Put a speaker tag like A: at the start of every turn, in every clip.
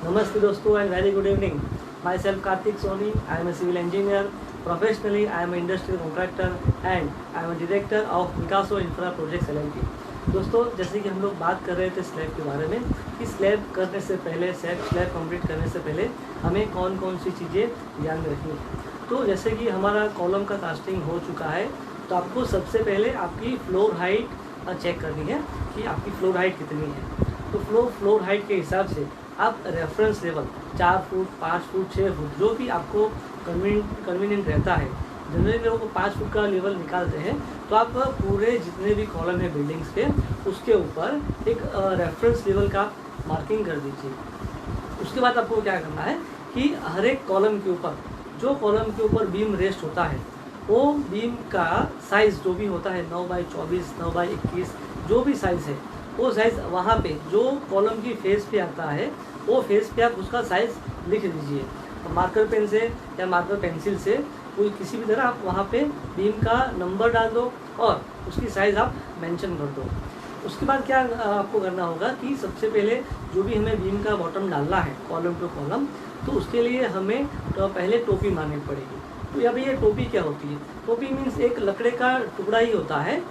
A: Namaste dosto and very good evening. Myself Karthik Soni. I am a civil engineer. Professionally, I am an industrial contractor and I am a director of Vicaso Infra Projects LLP. दोस्तों, जैसे कि हम लोग बात कर रहे थे slab के बारे में कि स्लैब करने से पहले स्लैब कंप्लीट करने से पहले हमें कौन कौन सी चीज़ें ध्यान में रखनी है। तो जैसे कि हमारा कॉलम का कास्टिंग हो चुका है, तो आपको सबसे पहले आपकी फ्लोर हाइट चेक करनी है कि आपकी फ्लोर हाइट कितनी है। तो फ्लोर हाइट के हिसाब से आप reference level 4 foot, 5 foot, 6 foot जो भी आपको कन्वीनियंट रहता है। जनरली लोग 5 फुट का लेवल निकालते हैं, तो आप पूरे जितने भी कॉलम है बिल्डिंग्स के उसके ऊपर एक रेफरेंस लेवल का मार्किंग कर दीजिए। उसके बाद आपको क्या करना है कि हर एक कॉलम के ऊपर, जो कॉलम के ऊपर बीम रेस्ट होता है, वो बीम का साइज़ जो भी होता है 9x24, 9x21 जो भी साइज़ है, वो साइज़ वहाँ पे जो कॉलम की फेस पे आता है वो फेस पे आप उसका साइज़ लिख दीजिए। मार्कर पेन से या मार्कर पेंसिल से कोई किसी भी तरह आप वहाँ पे बीम का नंबर डाल दो और उसकी साइज़ आप मेंशन कर दो। उसके बाद क्या आपको करना होगा कि सबसे पहले जो भी हमें बीम का बॉटम डालना है कॉलम टू कॉलम, तो उसके लिए हमें तो पहले टोपी मारनी पड़ेगी। तो अभी ये टोपी क्या होती है? टोपी मीन्स एक लकड़े का टुकड़ा ही होता है,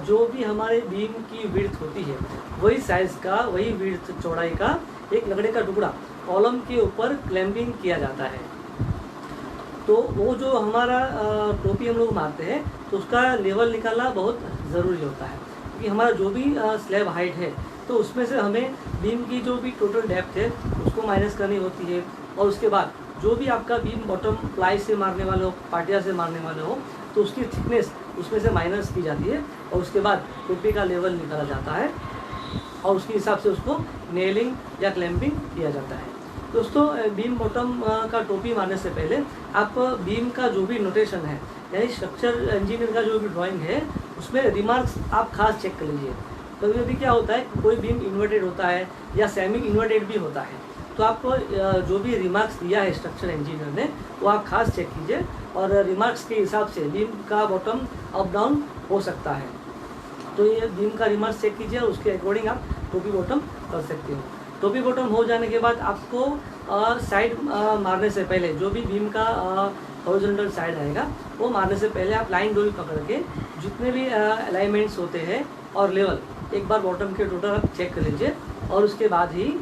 A: जो भी हमारे बीम की विड्थ होती है वही साइज़ का, वही विड्थ चौड़ाई का एक लकड़े का टुकड़ा कॉलम के ऊपर क्लैंपिंग किया जाता है। तो वो जो हमारा टोपी हम लोग मारते हैं तो उसका लेवल निकालना बहुत ज़रूरी होता है, क्योंकि हमारा जो भी स्लैब हाइट है तो उसमें से हमें बीम की जो भी टोटल डेप्थ है उसको माइनस करनी होती है। और उसके बाद जो भी आपका बीम बॉटम प्लाई से मारने वाले हो, पाटिया से मारने वाले हो, तो उसकी थिकनेस उसमें से माइनस की जाती है और उसके बाद टोपी का लेवल निकाला जाता है और उसके हिसाब से उसको नेलिंग या क्लैंपिंग किया जाता है। दोस्तों, बीम बॉटम का टोपी मारने से पहले आप बीम का जो भी नोटेशन है, यानी स्ट्रक्चर इंजीनियर का जो भी ड्राइंग है, उसमें रिमार्क्स आप खास चेक कर लीजिए। कभी कभी क्या होता है, कोई बीम इन्वर्टेड होता है या सेमी इन्वर्टेड भी होता है, तो आप जो भी रिमार्क्स दिया है स्ट्रक्चर इंजीनियर ने वो आप खास चेक कीजिए और रिमार्क्स के हिसाब से बीम का बॉटम अप डाउन हो सकता है। तो ये बीम का रिमार्क्स चेक कीजिए और उसके अकॉर्डिंग आप टोपी बॉटम कर सकते हो। टोपी बॉटम हो जाने के बाद आपको साइड मारने से पहले जो भी बीम का हॉरिजॉन्टल साइड आएगा वो मारने से पहले आप लाइन डोरी पकड़ के जितने भी अलाइनमेंट्स होते हैं और लेवल एक बार बॉटम के टोटल आप चेक कर लीजिए और उसके बाद ही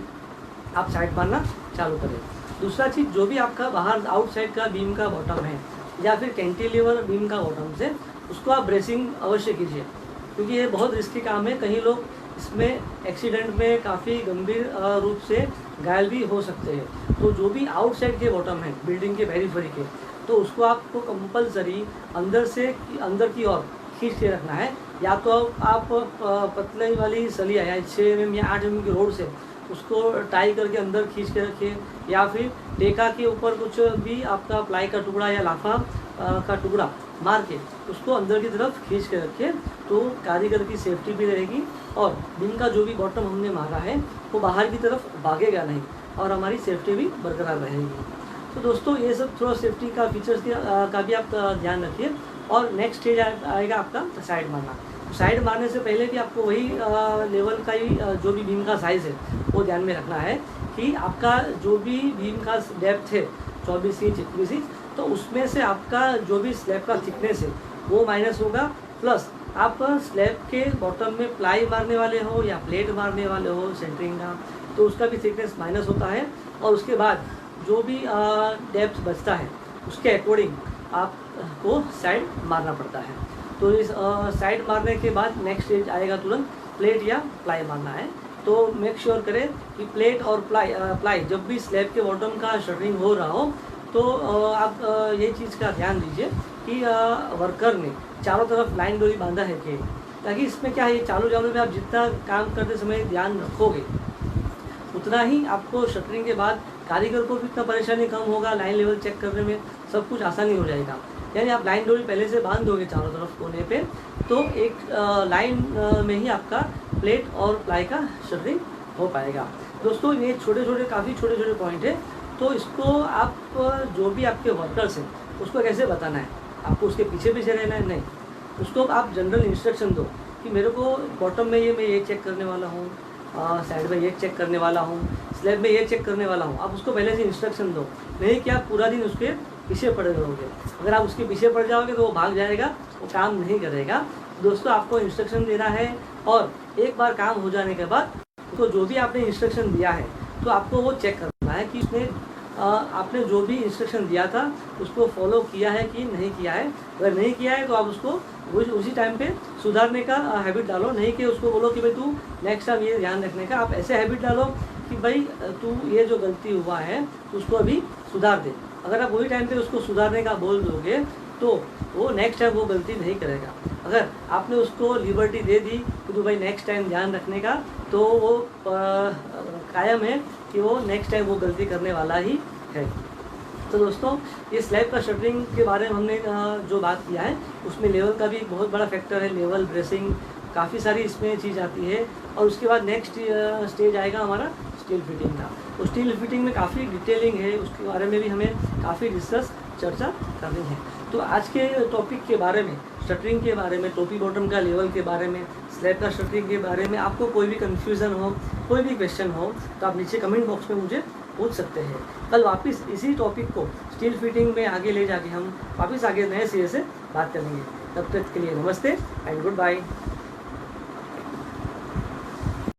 A: आप साइड मारना चालू करें। दूसरा चीज़, जो भी आपका बाहर आउटसाइड का बीम का बॉटम है या फिर कैंटिलीवर बीम का बॉटम से, उसको आप ब्रेसिंग अवश्य कीजिए, क्योंकि ये बहुत रिस्की काम है। कहीं लोग इसमें एक्सीडेंट में काफ़ी गंभीर रूप से घायल भी हो सकते हैं। तो जो भी आउटसाइड के बॉटम है बिल्डिंग के पेरिफेरी के, तो उसको आपको कंपलसरी अंदर की ओर खींच के रखना है। या तो आप पतले वाली सलिया या 6 mm या 8 mm की रोड से उसको टाई करके अंदर खींच के रखिए, या फिर टेका के ऊपर कुछ भी आपका प्लाई का टुकड़ा या लाफा का टुकड़ा मार के उसको अंदर की तरफ खींच के रखिए, तो कारीगर की सेफ्टी भी रहेगी और बीम का जो भी बॉटम हमने मारा है वो बाहर की तरफ भागेगा नहीं और हमारी सेफ्टी भी बरकरार रहेगी। तो दोस्तों, ये सब थोड़ा सेफ्टी का फीचर्स का भी आप ध्यान रखिए। और नेक्स्ट स्टेज आएगा आपका साइड मारना। साइड मारने से पहले भी आपको वही लेवल का ही जो भी बीम का साइज़ है वो ध्यान में रखना है कि आपका जो भी बीम का डेप्थ है 24 इंच, 21 इंच, तो उसमें से आपका जो भी स्लैब का थिकनेस है वो माइनस होगा। प्लस आप स्लैब के बॉटम में प्लाई मारने वाले हो या प्लेट मारने वाले हो सेंटरिंग का, तो उसका भी थिकनेस माइनस होता है और उसके बाद जो भी डेप्थ बचता है उसके अकॉर्डिंग आपको साइड मारना पड़ता है। तो इस साइड मारने के बाद नेक्स्ट स्टेज आएगा तुरंत प्लेट या प्लाई मारना है। तो मेक श्योर करें कि प्लेट और प्लाई जब भी स्लैब के बॉटम का शटरिंग हो रहा हो, तो आप ये चीज़ का ध्यान दीजिए कि वर्कर ने चारों तरफ लाइन डोरी बांधा है कि, ताकि इसमें क्या है, ये चालू में आप जितना काम करते समय ध्यान रखोगे उतना ही आपको शटरिंग के बाद कारीगर को भी इतना परेशानी कम होगा, लाइन लेवल चेक करने में सब कुछ आसानी हो जाएगा। यानी आप लाइन डोरी पहले से बांध दोगे चारों तरफ कोने पे, तो एक लाइन में ही आपका प्लेट और प्लाई का शटरिंग हो पाएगा। दोस्तों, ये काफ़ी छोटे छोटे पॉइंट है, तो इसको आप जो भी आपके वर्कर्स हैं उसको कैसे बताना है, आपको उसके पीछे रहना है नहीं, उसको आप जनरल इंस्ट्रक्शन दो कि मेरे को बॉटम में मैं ये चेक करने वाला हूँ, साइड में ये चेक करने वाला हूँ, स्लैब में ये चेक करने वाला हूँ, आप उसको पहले से इंस्ट्रक्शन दो, नहीं कि आप पूरा दिन उसके पीछे पड़े रहोगे। अगर आप उसके पीछे पड़ जाओगे तो वो भाग जाएगा, वो काम नहीं करेगा। दोस्तों आपको इंस्ट्रक्शन देना है और एक बार काम हो जाने के बाद तो जो भी आपने इंस्ट्रक्शन दिया है तो आपको वो चेक करना है कि उसने आपने जो भी इंस्ट्रक्शन दिया था उसको फॉलो किया है कि नहीं किया है। अगर नहीं किया है तो आप उसको उसी टाइम पे सुधारने का हैबिट डालो, नहीं कि उसको बोलो कि भाई तू नेक्स्ट टाइम ये ध्यान रखने का। आप ऐसे हैबिट डालो कि भाई तू ये जो गलती हुआ है उसको अभी सुधार दे। अगर आप वही टाइम पे उसको सुधारने का बोल दोगे तो वो नेक्स्ट टाइम वो गलती नहीं करेगा। अगर आपने उसको लिबर्टी दे दी कि तो भाई नेक्स्ट टाइम ध्यान रखने का, तो वो कायम है कि वो नेक्स्ट टाइम वो गलती करने वाला ही है। तो दोस्तों ये स्लैब का शटरिंग के बारे में हमने जो बात किया है उसमें लेवल का भी एक बहुत बड़ा फैक्टर है, लेवल, ब्रेसिंग, काफ़ी सारी इसमें चीज़ आती है। और उसके बाद नेक्स्ट स्टेज आएगा हमारा स्टील फिटिंग का। तो स्टील फिटिंग में काफ़ी डिटेलिंग है, उसके बारे में भी हमें काफ़ी डिस्कस चर्चा करनी है। तो आज के टॉपिक के बारे में, शटरिंग के बारे में, टोपी बॉटम का लेवल के बारे में, स्लैब का शटरिंग के बारे में आपको कोई भी कन्फ्यूज़न हो, कोई भी क्वेश्चन हो तो आप नीचे कमेंट बॉक्स में मुझे पूछ सकते हैं। कल वापस इसी टॉपिक को स्टील फिटिंग में आगे ले जाके हम वापस आगे नए सिरे से बात करेंगे। तब तक के लिए नमस्ते एंड गुड बाय।